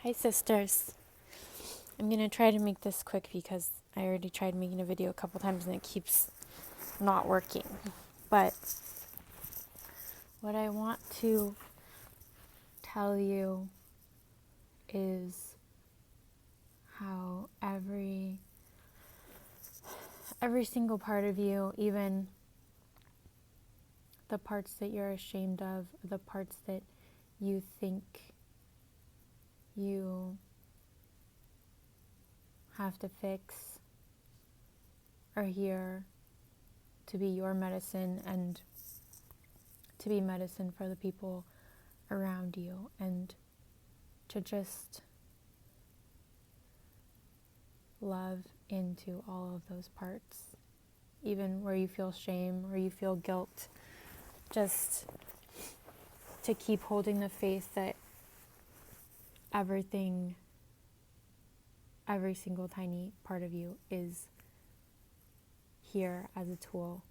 Hi, sisters. I'm going to try to make this quick because I already tried making a video a couple times and it keeps not working. But what I want to tell you is how every single part of you, even the parts that you're ashamed of, the parts that you think you have to fix, are here to be your medicine and to be medicine for the people around you, and to just love into all of those parts, even where you feel shame or you feel guilt, just to keep holding the faith that everything, every single tiny part of you is here as a tool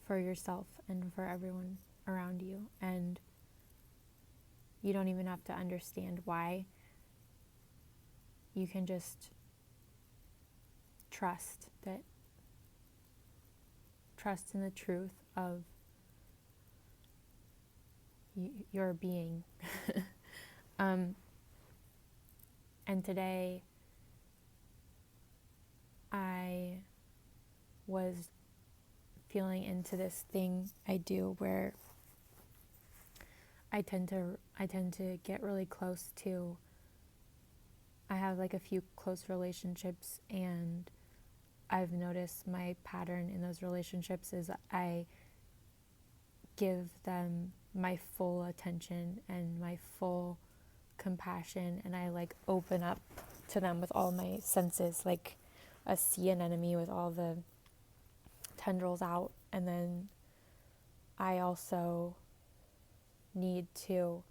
for yourself and for everyone around you. And you don't even have to understand why. You can just trust in the truth of your being. And today I was feeling into this thing I do where I tend to get really close to, I have like a few close relationships, and I've noticed my pattern in those relationships is I give them my full attention and my full compassion, and I like open up to them with all my senses, like a sea anemone with all the tendrils out. And then I also need to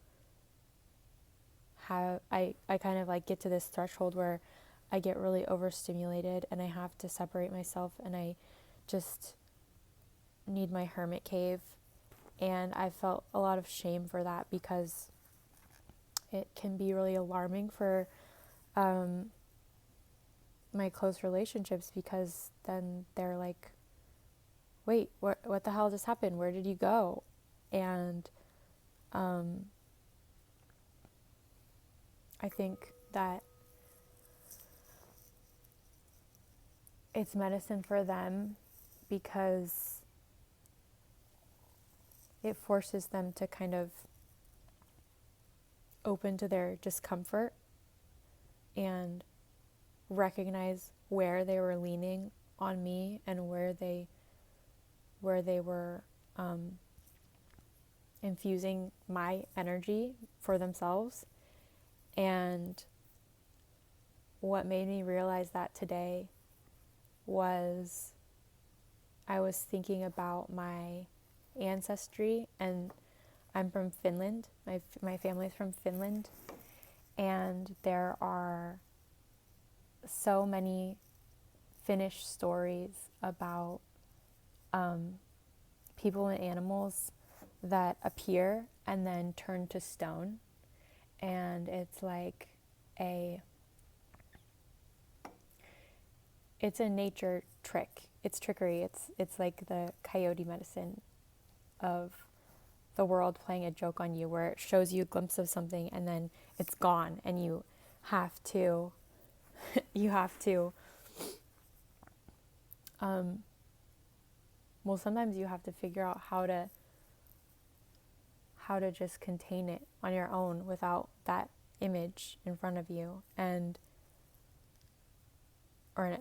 have, I kind of like get to this threshold where I get really overstimulated and I have to separate myself, and I just need my hermit cave. And I felt a lot of shame for that because it can be really alarming for my close relationships, because then they're like, wait, what the hell just happened? Where did you go? And I think that it's medicine for them because it forces them to kind of open to their discomfort and recognize where they were leaning on me and where they were infusing my energy for themselves. And what made me realize that today was I was thinking about my ancestry, and I'm from Finland. My family's from Finland, and there are so many Finnish stories about people and animals that appear and then turn to stone. And it's like it's a nature trick. It's trickery. It's like the coyote medicine of the world playing a joke on you, where it shows you a glimpse of something and then it's gone, and you have to well, sometimes you have to figure out how to just contain it on your own without that image in front of you. And or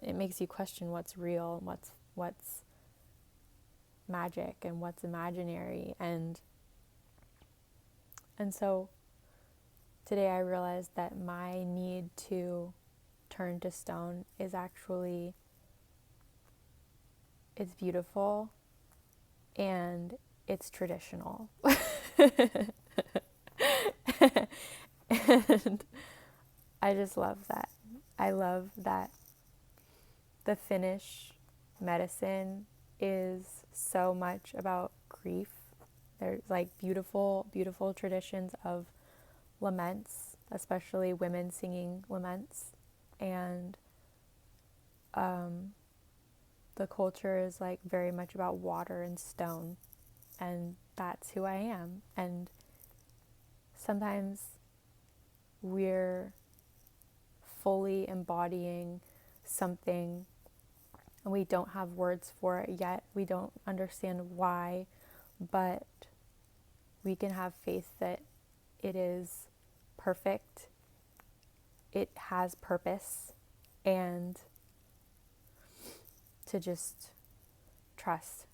it makes you question what's real and what's magic and what's imaginary. And so today I realized that my need to turn to stone is actually, it's beautiful and it's traditional. And I just love that. I love that the Finnish medicine is so much about grief. There's like beautiful, beautiful traditions of laments especially women singing laments. And the culture is like very much about water and stone, and that's who I am. And sometimes we're fully embodying something and we don't have words for it yet. We don't understand why, but we can have faith that it is perfect, it has purpose, and to just trust.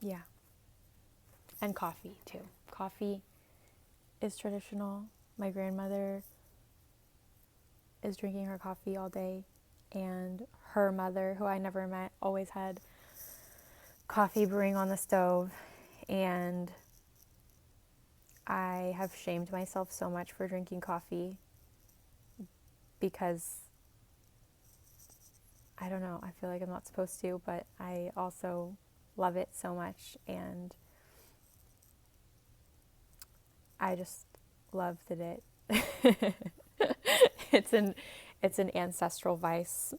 Yeah. And coffee too. Coffee is traditional. My grandmother is drinking her coffee all day, and her mother, who I never met, always had coffee brewing on the stove. And I have shamed myself so much for drinking coffee because I don't know, I feel like I'm not supposed to, but I also love it so much, and I just love that it's an ancestral vice,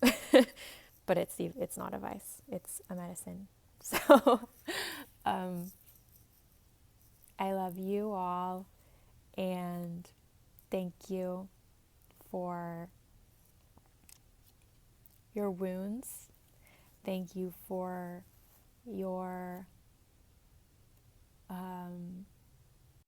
but it's not a vice. It's a medicine. So I love you all, and thank you for your wounds. Thank you for your